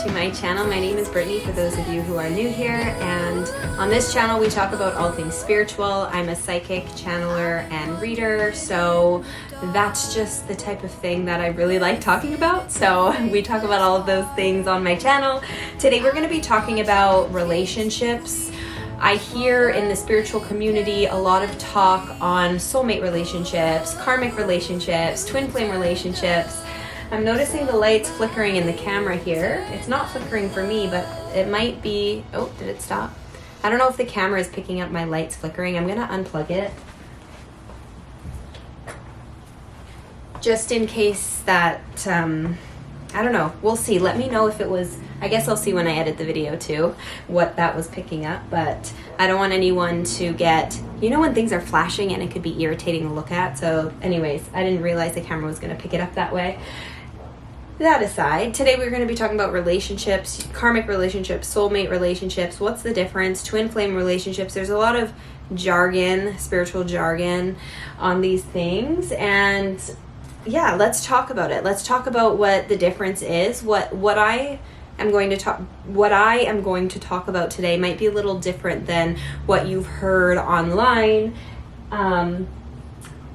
to my channel. My name is Brittany for those of you who are new here, and on this channel we talk about all things spiritual. I'm a psychic, channeler, and reader, so that's just the type of thing that I really like talking about. So we talk about all of those things on my channel. Today we're going to be talking about relationships. I hear in the spiritual community a lot of talk on soulmate relationships, karmic relationships, twin flame relationships. I'm noticing the lights flickering in the camera here. It's not flickering for me, but it might be... Oh, did it stop? I don't know if the camera is picking up my lights flickering. I'm gonna unplug it. Just in case that, I don't know. We'll see. Let me know if it was... I guess I'll see when I edit the video too, what that was picking up, but I don't want anyone to get... You know when things are flashing and it could be irritating to look at? So anyways, I didn't realize the camera was gonna pick it up that way. That aside, today we're going to be talking about relationships, karmic relationships, soulmate relationships. What's the difference? Twin flame relationships. There's a lot of jargon, spiritual jargon on these things. And yeah, let's talk about it. Let's talk about what the difference is. What I am going to talk about today might be a little different than what you've heard online and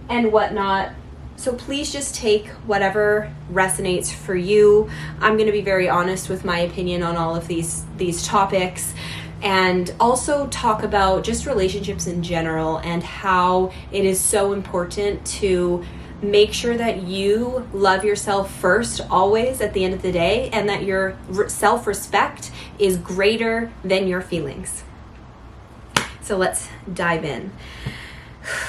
whatnot. So please just take whatever resonates for you. I'm going to be very honest with my opinion on all of these topics, and also talk about just relationships in general and how it is so important to make sure that you love yourself first, always at the end of the day, and that your self-respect is greater than your feelings. So let's dive in.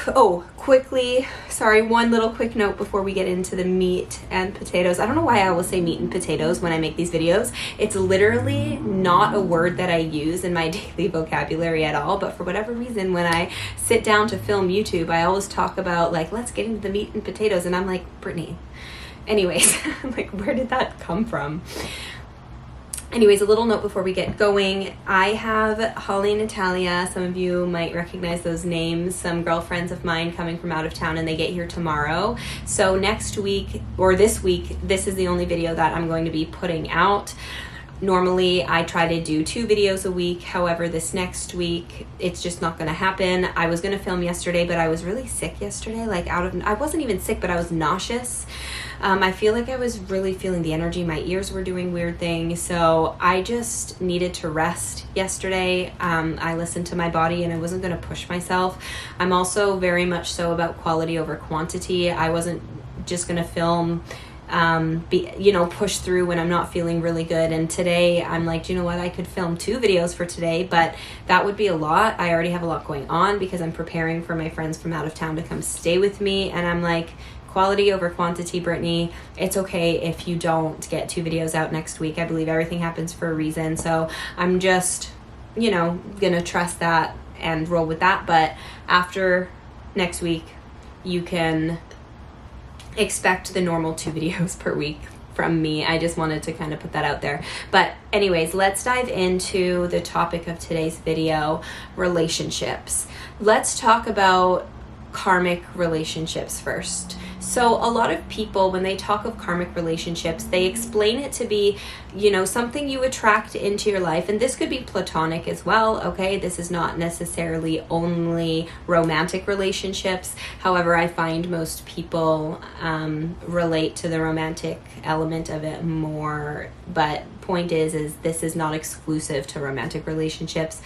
Oh, quickly, sorry, one little quick note before we get into the meat and potatoes. I don't know why I always say meat and potatoes when I make these videos. It's literally not a word that I use in my daily vocabulary at all, but for whatever reason, when I sit down to film YouTube, I always talk about, like, let's get into the meat and potatoes, and I'm like, Brittany. Anyways, like, where did that come from? Anyways, a little note before we get going. I have Holly and Natalia. Some of you might recognize those names. Some girlfriends of mine coming from out of town, and they get here tomorrow. So next week, or this week, this is the only video that I'm going to be putting out. Normally, I try to do 2 videos a week. However, this next week, it's just not going to happen. I was going to film yesterday, but I was really sick yesterday. I wasn't even sick, but I was nauseous. I feel like I was really feeling the energy. My ears were doing weird things. So I just needed to rest yesterday. I listened to my body and I wasn't going to push myself. I'm also very much so about quality over quantity. I wasn't just going to film push through when I'm not feeling really good. And today I'm like, you know what, I could film 2 videos for today, but that would be a lot. I already have a lot going on because I'm preparing for my friends from out of town to come stay with me. And I'm like, quality over quantity, Brittany. It's okay if you don't get 2 videos out next week. I believe everything happens for a reason. So I'm just, gonna trust that and roll with that. But after next week, you can expect the normal 2 videos per week from me. I just wanted to kind of put that out there. But anyways, let's dive into the topic of today's video, relationships. Let's talk about karmic relationships first. So a lot of people, when they talk of karmic relationships, they explain it to be, something you attract into your life. And this could be platonic as well, okay? This is not necessarily only romantic relationships. However, I find most people relate to the romantic element of it more. But point is this is not exclusive to romantic relationships.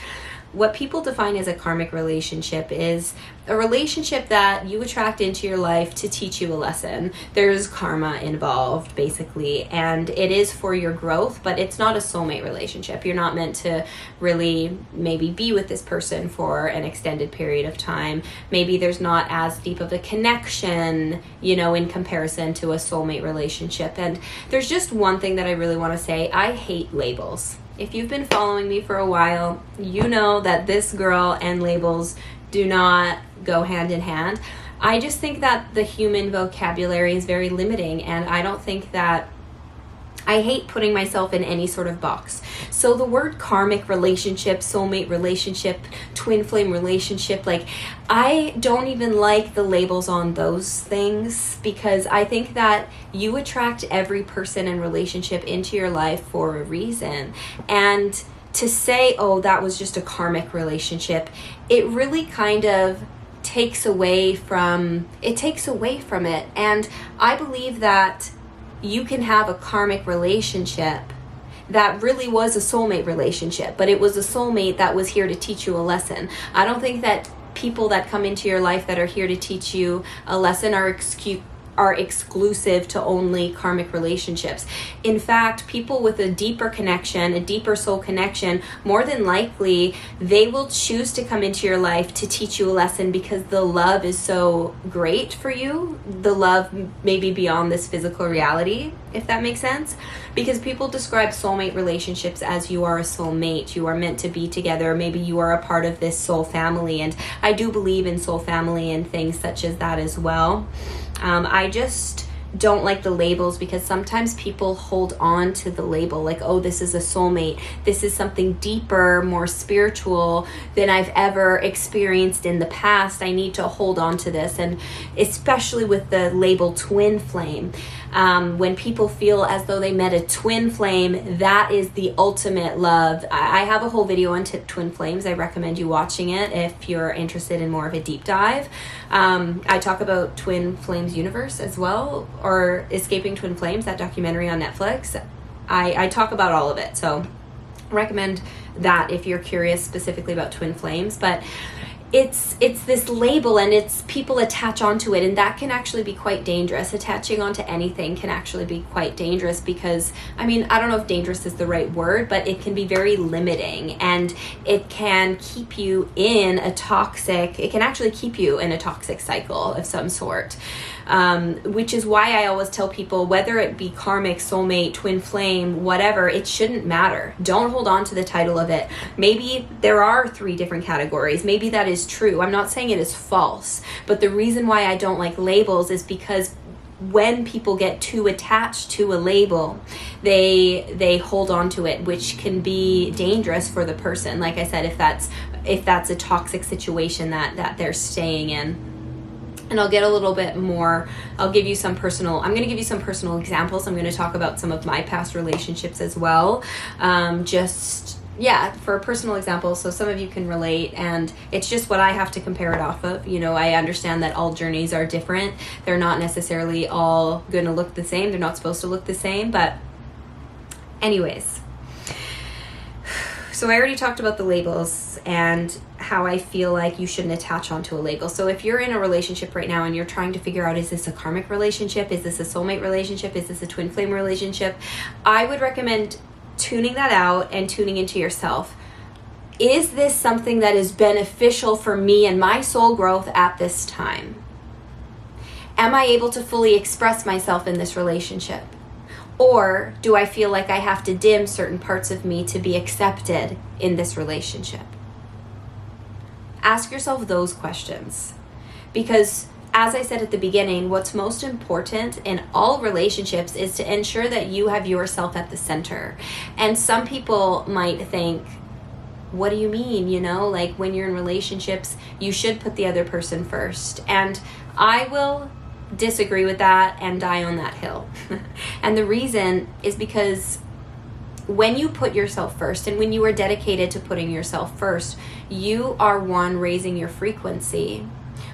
What people define as a karmic relationship is a relationship that you attract into your life to teach you a lesson. There's karma involved, basically, and it is for your growth, but it's not a soulmate relationship. You're not meant to really maybe be with this person for an extended period of time. Maybe there's not as deep of a connection, in comparison to a soulmate relationship. And there's just one thing that I really want to say. I hate labels. If you've been following me for a while, you know that this girl and labels do not go hand in hand. I just think that the human vocabulary is very limiting, and I don't think that I hate putting myself in any sort of box. So the word karmic relationship, soulmate relationship, twin flame relationship, like, I don't even like the labels on those things, because I think that you attract every person and relationship into your life for a reason. And to say, oh, that was just a karmic relationship, it really kind of takes away from it. And I believe that you can have a karmic relationship that really was a soulmate relationship, but it was a soulmate that was here to teach you a lesson. I don't think that people that come into your life that are here to teach you a lesson are exclusive to only karmic relationships. In fact, people with a deeper connection, a deeper soul connection, more than likely, they will choose to come into your life to teach you a lesson because the love is so great for you. The love maybe beyond this physical reality, if that makes sense. Because people describe soulmate relationships as you are a soulmate, you are meant to be together, maybe you are a part of this soul family. And I do believe in soul family and things such as that as well. I just don't like the labels, because sometimes people hold on to the label like, oh, this is a soulmate, this is something deeper, more spiritual than I've ever experienced in the past. I need to hold on to this. And especially with the label twin flame, when people feel as though they met a twin flame, that is the ultimate love. I have a whole video on twin flames. I recommend you watching it if you're interested in more of a deep dive. I talk about Twin Flames Universe as well, or Escaping Twin Flames, that documentary on Netflix. I talk about all of it, so recommend that if you're curious specifically about twin flames. But it's this label, and it's people attach onto it, and that can actually be quite dangerous. Attaching onto anything can actually be quite dangerous, because, I mean, I don't know if dangerous is the right word, but it can be very limiting, and it can keep you in a toxic, it can actually keep you in a toxic cycle of some sort. Which is why I always tell people, whether it be karmic, soulmate, twin flame, whatever, it shouldn't matter. Don't hold on to the title of it. Maybe there are 3 different categories. Maybe that is true. I'm not saying it is false, but the reason why I don't like labels is because when people get too attached to a label, they hold on to it, which can be dangerous for the person. Like I said, if that's a toxic situation that they're staying in. And I'll get a little bit more, I'm going to give you some personal examples. I'm going to talk about some of my past relationships as well. For a personal example, so some of you can relate, and it's just what I have to compare it off of. You know, I understand that all journeys are different. They're not necessarily all going to look the same. They're not supposed to look the same, but anyways. So I already talked about the labels and how I feel like you shouldn't attach onto a label. So if you're in a relationship right now and you're trying to figure out, is this a karmic relationship? Is this a soulmate relationship? Is this a twin flame relationship? I would recommend tuning that out and tuning into yourself. Is this something that is beneficial for me and my soul growth at this time? Am I able to fully express myself in this relationship? Or do I feel like I have to dim certain parts of me to be accepted in this relationship? Ask yourself those questions. Because as I said at the beginning, what's most important in all relationships is to ensure that you have yourself at the center. And some people might think, what do you mean? You know, like when you're in relationships, you should put the other person first. And I will disagree with that and die on that hill. And the reason is because when you put yourself first, and when you are dedicated to putting yourself first, you are raising your frequency,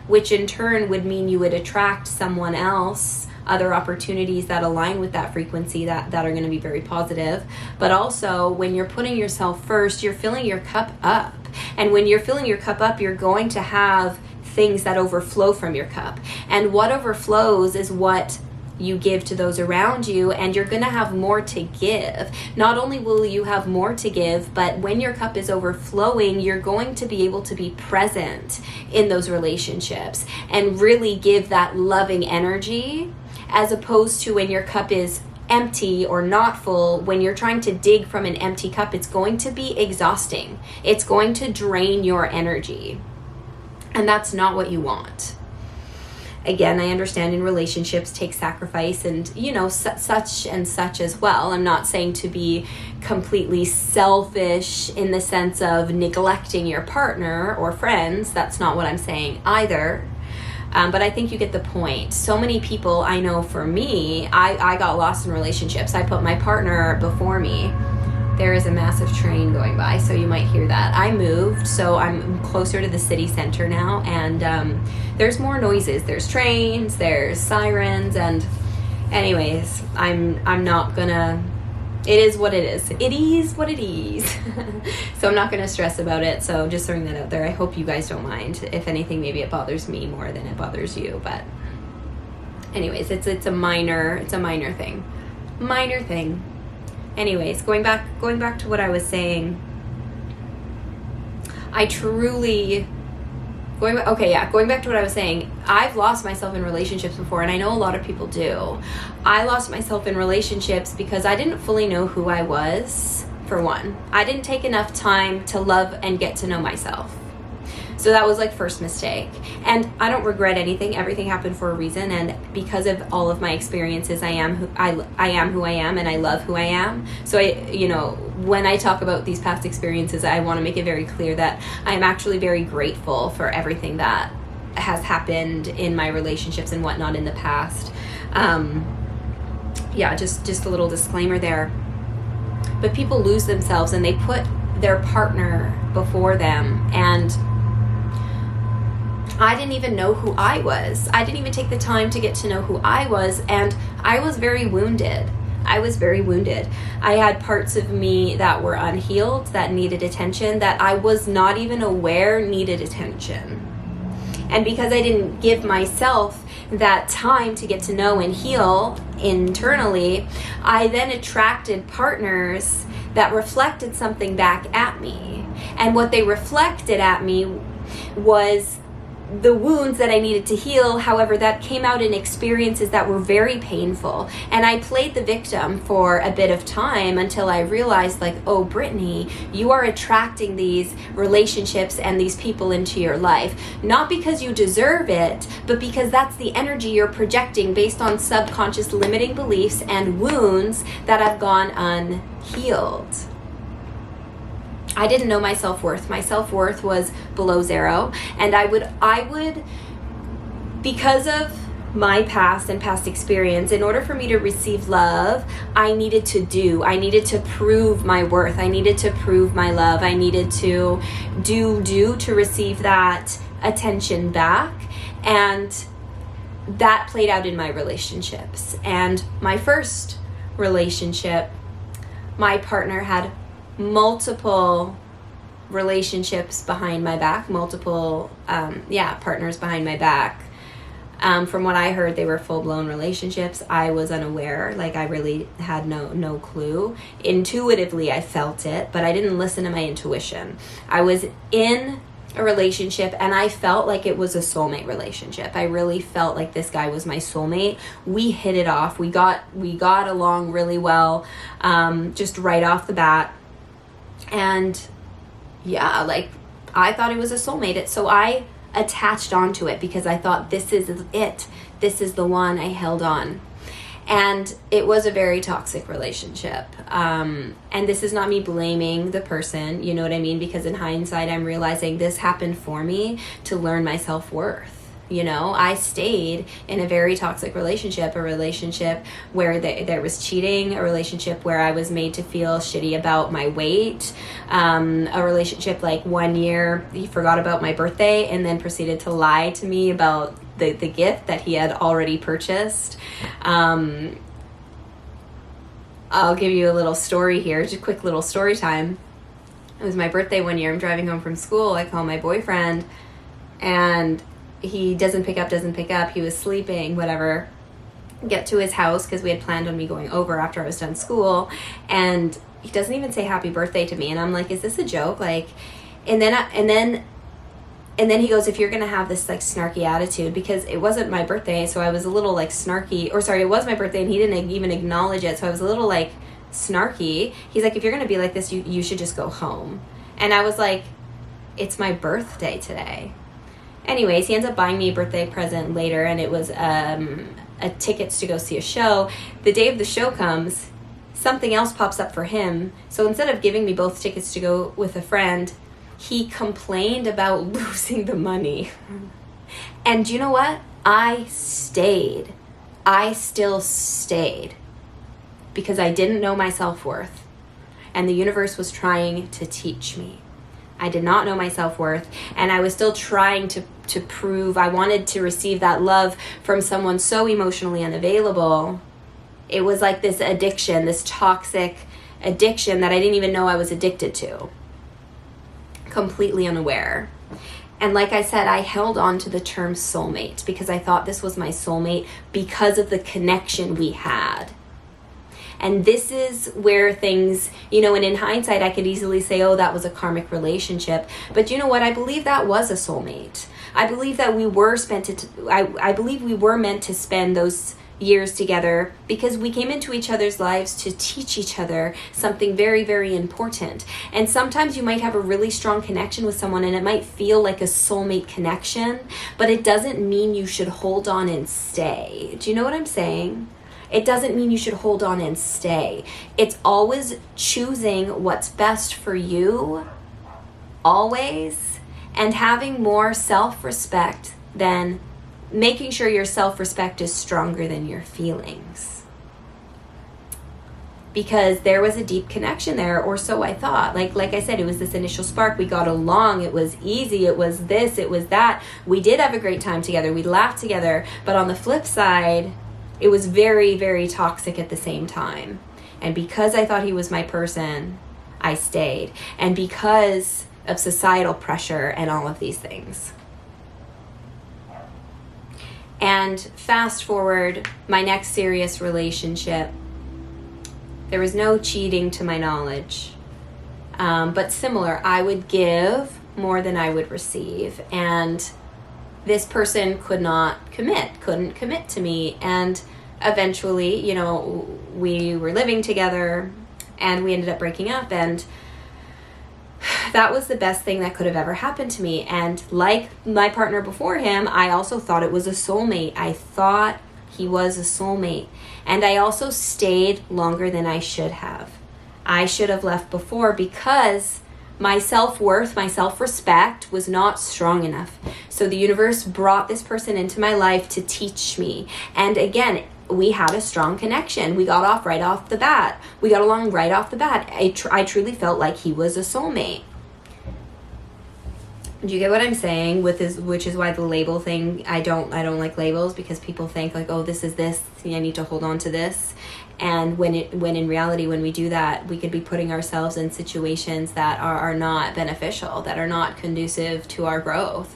which in turn would mean you would attract someone else, other opportunities that align with that frequency that are going to be very positive. But also, when you're putting yourself first, you're filling your cup up. And when you're filling your cup up, you're going to have things that overflow from your cup. And what overflows is what you give to those around you, and you're going to have more to give. Not only will you have more to give, but when your cup is overflowing, you're going to be able to be present in those relationships and really give that loving energy, as opposed to when your cup is empty or not full. When you're trying to dig from an empty cup, it's going to be exhausting. It's going to drain your energy. And that's not what you want. again, I understand in relationships take sacrifice and, you know, such and such as well. I'm not saying to be completely selfish in the sense of neglecting your partner or friends. That's not what I'm saying either. But I think you get the point. So many people, I know for me, I got lost in relationships. I put my partner before me. There is a massive train going by, so you might hear that. I moved, so I'm closer to the city center now, and there's more noises. There's trains, there's sirens, and anyways, I'm not gonna, it is what it is. It is what it is. So I'm not gonna stress about it, so just throwing that out there. I hope you guys don't mind. If anything, maybe it bothers me more than it bothers you, but anyways, it's a minor thing. Minor thing. Anyways, going back to what I was saying, going back to what I was saying, I've lost myself in relationships before, and I know a lot of people do. I lost myself in relationships because I didn't fully know who I was, for one. I didn't take enough time to love and get to know myself. So that was like first mistake. And I don't regret anything. Everything happened for a reason, and because of all of my experiences, I am who I am, and I love who I am. So when I talk about these past experiences, I want to make it very clear that I am actually very grateful for everything that has happened in my relationships and whatnot in the past. Just a little disclaimer there. But people lose themselves and they put their partner before them, and I didn't even know who I was. I didn't even take the time to get to know who I was, and I was very wounded. I had parts of me that were unhealed, that needed attention, that I was not even aware needed attention. And because I didn't give myself that time to get to know and heal internally, I then attracted partners that reflected something back at me. And what they reflected at me was the wounds that I needed to heal. However, that came out in experiences that were very painful. And I played the victim for a bit of time until I realized, like, oh, Brittany, you are attracting these relationships and these people into your life, not because you deserve it, but because that's the energy you're projecting based on subconscious limiting beliefs and wounds that have gone unhealed. I didn't know my self-worth. My self-worth was below zero. And I would, because of my past experience, in order for me to receive love, I needed to prove my worth. I needed to prove my love. I needed to do to receive that attention back. And that played out in my relationships. And my first relationship, my partner had multiple relationships behind my back, partners behind my back. From what I heard, they were full-blown relationships. I was unaware, like I really had no clue. Intuitively, I felt it, but I didn't listen to my intuition. I was in a relationship and I felt like it was a soulmate relationship. I really felt like this guy was my soulmate. We hit it off. We got along really well, just right off the bat. And yeah, like I thought it was a soulmate. So I attached onto it because I thought, this is it. This is the one. I held on. And it was a very toxic relationship. And this is not me blaming the person, you know what I mean? Because in hindsight, I'm realizing this happened for me to learn my self-worth. You know, I stayed in a very toxic relationship, a relationship where there was cheating, a relationship where I was made to feel shitty about my weight, a relationship like 1 year he forgot about my birthday and then proceeded to lie to me about the gift that he had already purchased. I'll give you a little story here, just a quick little story time. It was my birthday 1 year. I'm driving home from school. I call my boyfriend and he doesn't pick up. He was sleeping, whatever. Get to his house because we had planned on me going over after I was done school. And he doesn't even say happy birthday to me. And I'm like, is this a joke? Like, and then he goes, if you're going to have this like snarky attitude, because it wasn't my birthday. So I was a little like snarky, or sorry, it was my birthday and he didn't even acknowledge it. So I was a little like snarky. He's like, if you're going to be like this, you should just go home. And I was like, it's my birthday today. anyways, he ends up buying me a birthday present later, and it was a tickets to go see a show. The day of the show comes, something else pops up for him. So instead of giving me both tickets to go with a friend, he complained about losing the money. And you know what? I stayed. I still stayed because I didn't know my self-worth, and the universe was trying to teach me. I did not know my self-worth, and I was still trying to prove. I wanted to receive that love from someone so emotionally unavailable. It was like this addiction, this toxic addiction that I didn't even know I was addicted to. Completely unaware. And like I said, I held on to the term soulmate because I thought this was my soulmate because of the connection we had. And this is where things, and in hindsight, I could easily say, oh, that was a karmic relationship. But you know what? I believe that was a soulmate. I believe that we were I believe we were meant to spend those years together because we came into each other's lives to teach each other something very, very important. And sometimes you might have a really strong connection with someone and it might feel like a soulmate connection, but it doesn't mean you should hold on and stay. Do you know what I'm saying? It doesn't mean you should hold on and stay. It's always choosing what's best for you, always, and having more self-respect than making sure your self-respect is stronger than your feelings. Because there was a deep connection there, or so I thought. Like I said, it was this initial spark. We got along. It was easy. It was this. It was that. We did have a great time together. We laughed together. But on the flip side, it was very, very toxic at the same time. And because I thought he was my person, I stayed. And because of societal pressure and all of these things. And fast forward, my next serious relationship, there was no cheating to my knowledge, but similar. I would give more than I would receive, and this person couldn't commit to me. And eventually, we were living together and we ended up breaking up, and that was the best thing that could have ever happened to me. And like my partner before him, I also thought it was a soulmate. I thought he was a soulmate. And I also stayed longer than I should have. I should have left before because my self-worth, my self-respect was not strong enough. So the universe brought this person into my life to teach me. And again, we had a strong connection. We got off right off the bat. We got along right off the bat. I truly felt like he was a soulmate. Do you get what I'm saying? Which is why the label thing, I don't like labels, because people think like, oh, this is this, I need to hold on to this. And when in reality, when we do that, we could be putting ourselves in situations that are not beneficial, that are not conducive to our growth.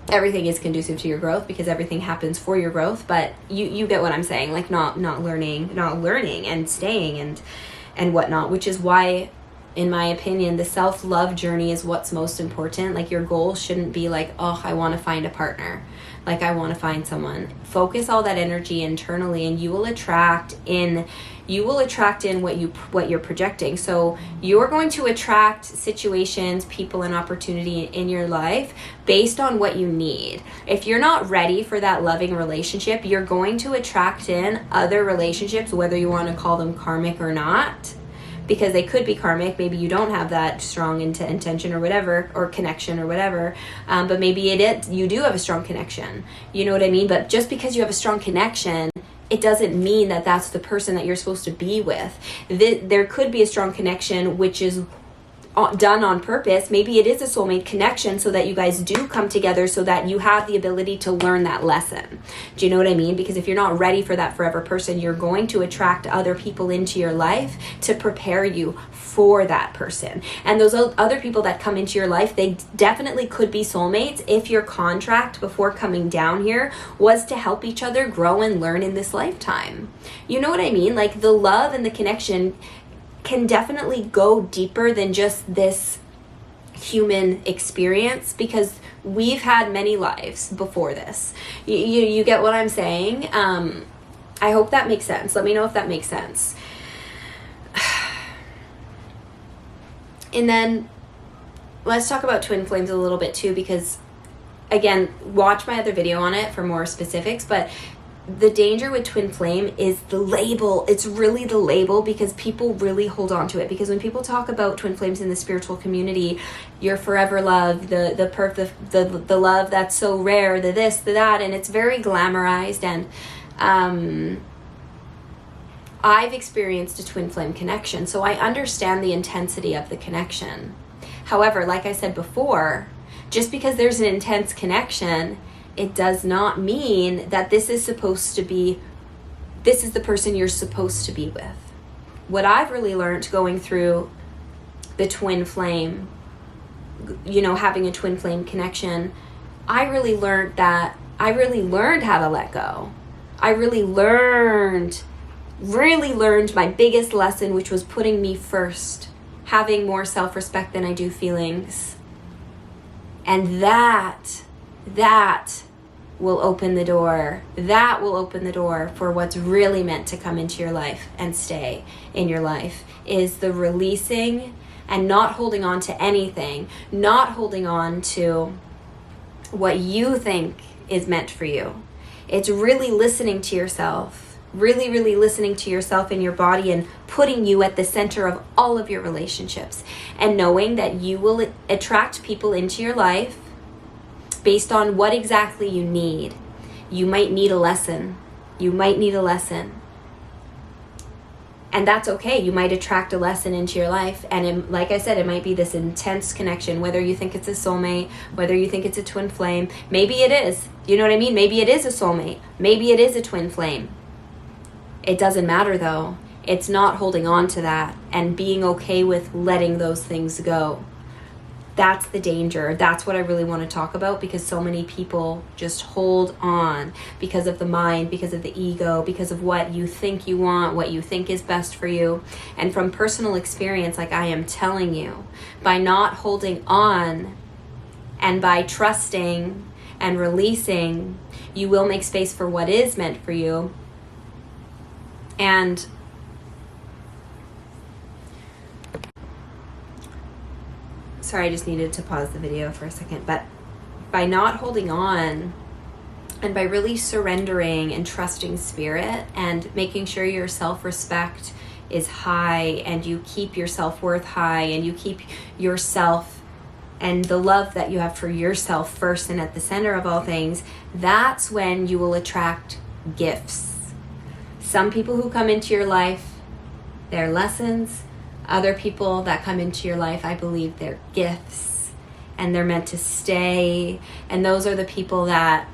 Everything is conducive to your growth because everything happens for your growth, but you get what I'm saying, like not learning and staying and whatnot, which is why, in my opinion, the self-love journey is what's most important. Like, your goal shouldn't be like, oh, I want to find a partner. Like, I want to find someone. Focus all that energy internally, and you will attract in what you're projecting. So you're going to attract situations, people, and opportunity in your life based on what you need. If you're not ready for that loving relationship, you're going to attract in other relationships, whether you want to call them karmic or not, because they could be karmic. Maybe you don't have that strong intention or whatever, or connection or whatever, but maybe you do have a strong connection. You know what I mean? But just because you have a strong connection, it doesn't mean that that's the person that you're supposed to be with. There could be a strong connection which is done on purpose. Maybe it is a soulmate connection so that you guys do come together so that you have the ability to learn that lesson. Do you know what I mean? Because if you're not ready for that forever person, you're going to attract other people into your life to prepare you for that person. And those other people that come into your life, they definitely could be soulmates if your contract before coming down here was to help each other grow and learn in this lifetime. You know what I mean? Like, the love and the connection can definitely go deeper than just this human experience, because we've had many lives before this. You get what I'm saying? I hope that makes sense. Let me know if that makes sense. And then let's talk about twin flames a little bit too, because again, watch my other video on it for more specifics, but the danger with twin flame is the label. It's really the label, because people really hold on to it. Because when people talk about twin flames in the spiritual community, your forever love, the love that's so rare, the this, the that, and it's very glamorized. And I've experienced a twin flame connection, so I understand the intensity of the connection. However, like I said before, just because there's an intense connection, it does not mean that this is the person you're supposed to be with. What I've really learned going through the twin flame, having a twin flame connection, I really learned how to let go. I really learned my biggest lesson, which was putting me first, having more self-respect than I do feelings. And that will open the door. That will open the door for what's really meant to come into your life and stay in your life, is the releasing and not holding on to anything, not holding on to what you think is meant for you. It's really listening to yourself, really, really listening to yourself and your body, and putting you at the center of all of your relationships, and knowing that you will attract people into your life based on what exactly you need. You might need a lesson. And that's okay. You might attract a lesson into your life. And like I said, it might be this intense connection, whether you think it's a soulmate, whether you think it's a twin flame. Maybe it is. You know what I mean? Maybe it is a soulmate. Maybe it is a twin flame. It doesn't matter though. It's not holding on to that and being okay with letting those things go. That's the danger. That's what I really want to talk about, because so many people just hold on because of the mind, because of the ego, because of what you think you want, what you think is best for you. And from personal experience, like I am telling you, by not holding on and by trusting and releasing, you will make space for what is meant for you. And sorry, I just needed to pause the video for a second. But by not holding on and by really surrendering and trusting spirit and making sure your self-respect is high and you keep your self-worth high and you keep yourself and the love that you have for yourself first and at the center of all things, that's when you will attract gifts. Some people who come into your life, they're lessons. Other people that come into your life, I believe they're gifts and they're meant to stay. And those are the people that,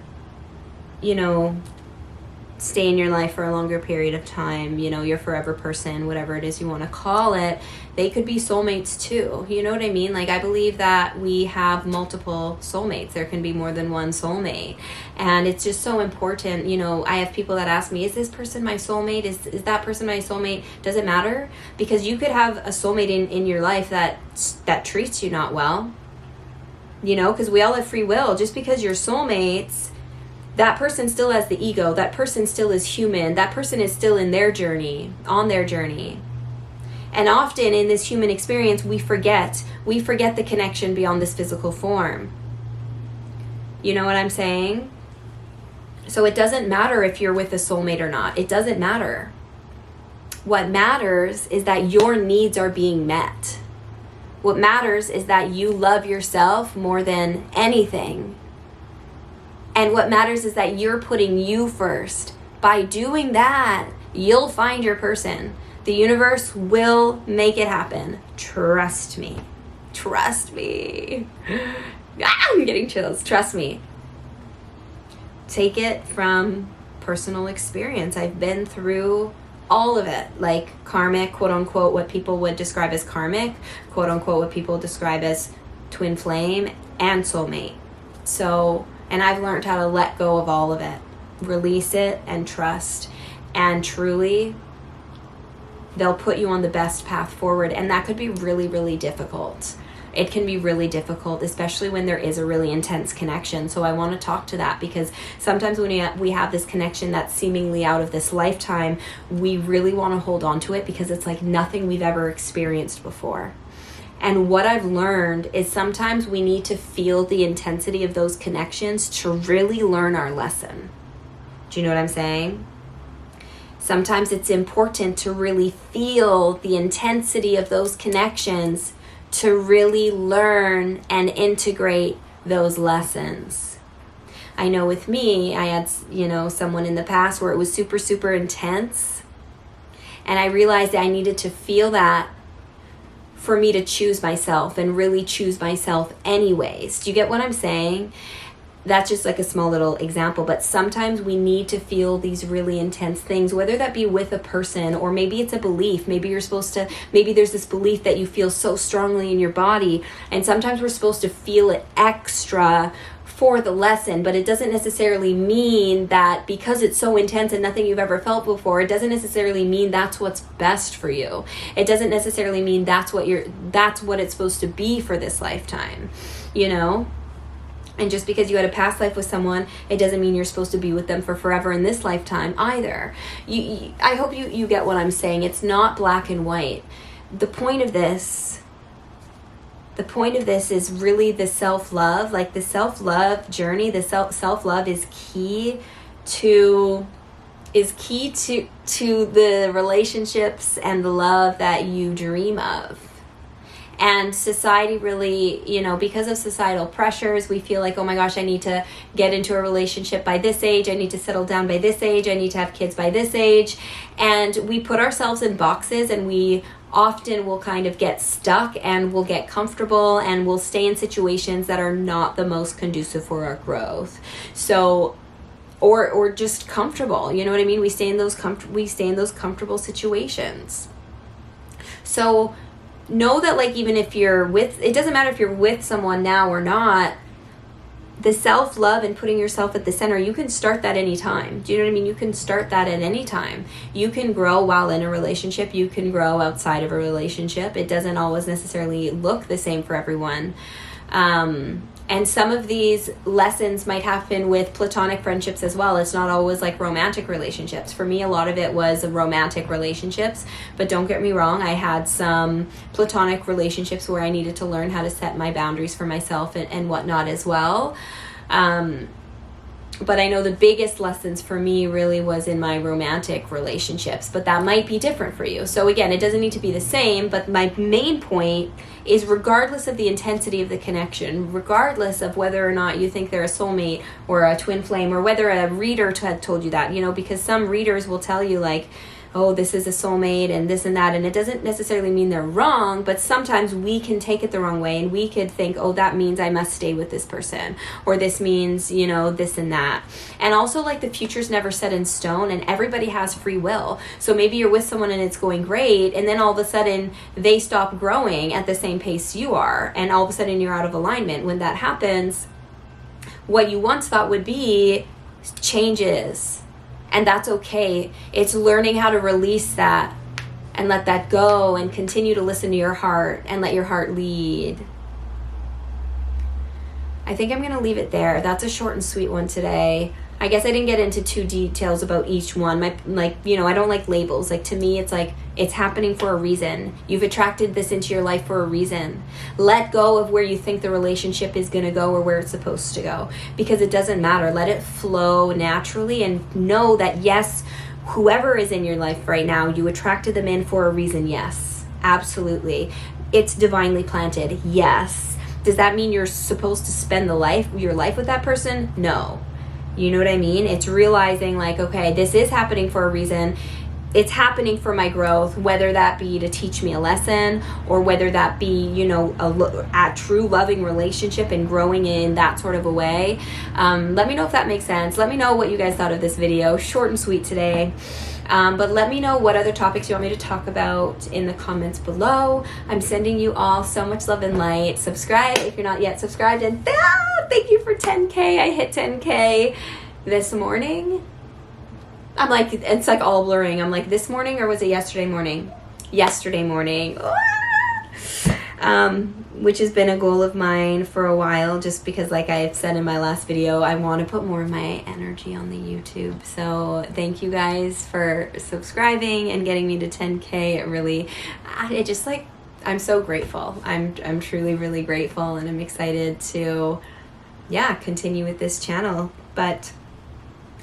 stay in your life for a longer period of time, your forever person, whatever it is you want to call it. They could be soulmates too. You know what I mean? Like, I believe that we have multiple soulmates. There can be more than one soulmate. And it's just so important. I have people that ask me, is this person my soulmate? Is that person my soulmate? Does it matter? Because you could have a soulmate in your life that treats you not well. Because we all have free will. Just because you're soulmates, that person still has the ego. That person still is human. That person is still on their journey. And often in this human experience, we forget the connection beyond this physical form. You know what I'm saying? So it doesn't matter if you're with a soulmate or not. It doesn't matter. What matters is that your needs are being met. What matters is that you love yourself more than anything. And what matters is that you're putting you first. By doing that, you'll find your person. The universe will make it happen. Trust me. Trust me. I'm getting chills. Trust me. Take it from personal experience. I've been through all of it. Like karmic, quote unquote, what people would describe as karmic, quote unquote, what people describe as twin flame and soulmate. And I've learned how to let go of all of it, release it and trust. And truly, they'll put you on the best path forward. And that could be really, really difficult. It can be really difficult, especially when there is a really intense connection. So I want to talk to that, because sometimes when we have this connection that's seemingly out of this lifetime, we really want to hold on to it because it's like nothing we've ever experienced before. And what I've learned is sometimes we need to feel the intensity of those connections to really learn our lesson. Do you know what I'm saying? Sometimes it's important to really feel the intensity of those connections to really learn and integrate those lessons. I know with me, I had, someone in the past where it was super, super intense. And I realized I needed to feel that for me to choose myself and really choose myself anyways. Do you get what I'm saying? That's just like a small little example, but sometimes we need to feel these really intense things, whether that be with a person or maybe it's a belief. Maybe there's this belief that you feel so strongly in your body, and sometimes we're supposed to feel it extra for the lesson, but it doesn't necessarily mean that because it's so intense and nothing you've ever felt before, it doesn't necessarily mean that's what's best for you. It doesn't necessarily mean that's what it's supposed to be for this lifetime, And just because you had a past life with someone, it doesn't mean you're supposed to be with them for forever in this lifetime either. I hope you get what I'm saying. It's not black and white. The point of this is really the self-love. Like the self-love journey, the self-love is key to the relationships and the love that you dream of. And society really, because of societal pressures, we feel like, oh my gosh, I need to get into a relationship by this age. I need to settle down by this age. I need to have kids by this age. And we put ourselves in boxes, and we often will kind of get stuck and we'll get comfortable and we'll stay in situations that are not the most conducive for our growth. So, or just comfortable, you know what I mean? We stay in those comfortable situations. So, know that even if it doesn't matter if you're with someone now or not, the self-love and putting yourself at the center, you can start that anytime. Do you know what I mean? You can start that at any time. You can grow while in a relationship. You can grow outside of a relationship. It doesn't always necessarily look the same for everyone. And some of these lessons might happen with platonic friendships as well. It's not always like romantic relationships. For me, a lot of it was romantic relationships, but don't get me wrong, I had some platonic relationships where I needed to learn how to set my boundaries for myself and whatnot as well. But I know the biggest lessons for me really was in my romantic relationships, but that might be different for you. So again, it doesn't need to be the same, but my main point is regardless of the intensity of the connection, regardless of whether or not you think they're a soulmate or a twin flame, or whether a reader had told you that, because some readers will tell you oh, this is a soulmate and this and that, and it doesn't necessarily mean they're wrong, but sometimes we can take it the wrong way and we could think, oh, that means I must stay with this person, or this means, this and that. And also the future's never set in stone and everybody has free will. So maybe you're with someone and it's going great, and then all of a sudden they stop growing at the same pace you are, and all of a sudden you're out of alignment. When that happens, what you once thought would be changes. And that's okay. It's learning how to release that and let that go and continue to listen to your heart and let your heart lead. I think I'm going to leave it there. That's a short and sweet one today. I guess I didn't get into too details about each one. I don't like labels. To me, it's happening for a reason. You've attracted this into your life for a reason. Let go of where you think the relationship is going to go or where it's supposed to go, because it doesn't matter. Let it flow naturally, and know that yes, whoever is in your life right now, you attracted them in for a reason. Yes, absolutely. It's divinely planted. Yes. Does that mean you're supposed to spend your life with that person? No. You know what I mean? It's realizing okay, this is happening for a reason. It's happening for my growth, whether that be to teach me a lesson or whether that be, a true loving relationship and growing in that sort of a way. Let me know if that makes sense. Let me know what you guys thought of this video. Short and sweet today. But let me know what other topics you want me to talk about in the comments below. I'm sending you all so much love and light. Subscribe if you're not yet subscribed. And thank you for 10K. I hit 10K this morning. It's all blurring. I'm this morning, or was it yesterday morning? Yesterday morning. Which has been a goal of mine for a while, just because I had said in my last video, I want to put more of my energy on the YouTube. So thank you guys for subscribing and getting me to 10K. I'm so grateful. I'm truly really grateful, and I'm excited to continue with this channel. But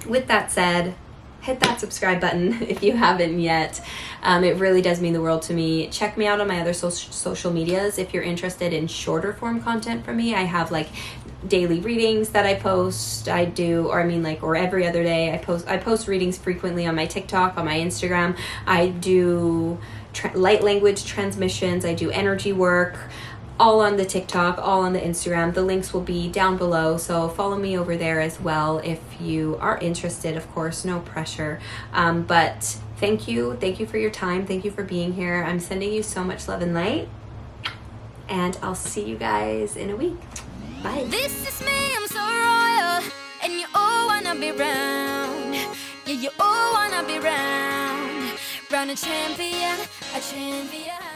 with that said, hit that subscribe button if you haven't yet. It really does mean the world to me. Check me out on my other social medias if you're interested in shorter form content from me. I have like daily readings that I post. I do, or every other day. I post readings frequently on my TikTok, on my Instagram. I do light language transmissions. I do energy work, all on the TikTok, all on the Instagram. The links will be down below, so follow me over there as well if you are interested. Of course, no pressure. But thank you for your time. Thank you for being here. I'm sending you so much love and light, and I'll see you guys in a week. Bye. This is me, I'm so royal, and you all wanna be round. Yeah, you all wanna be round a champion, a champion.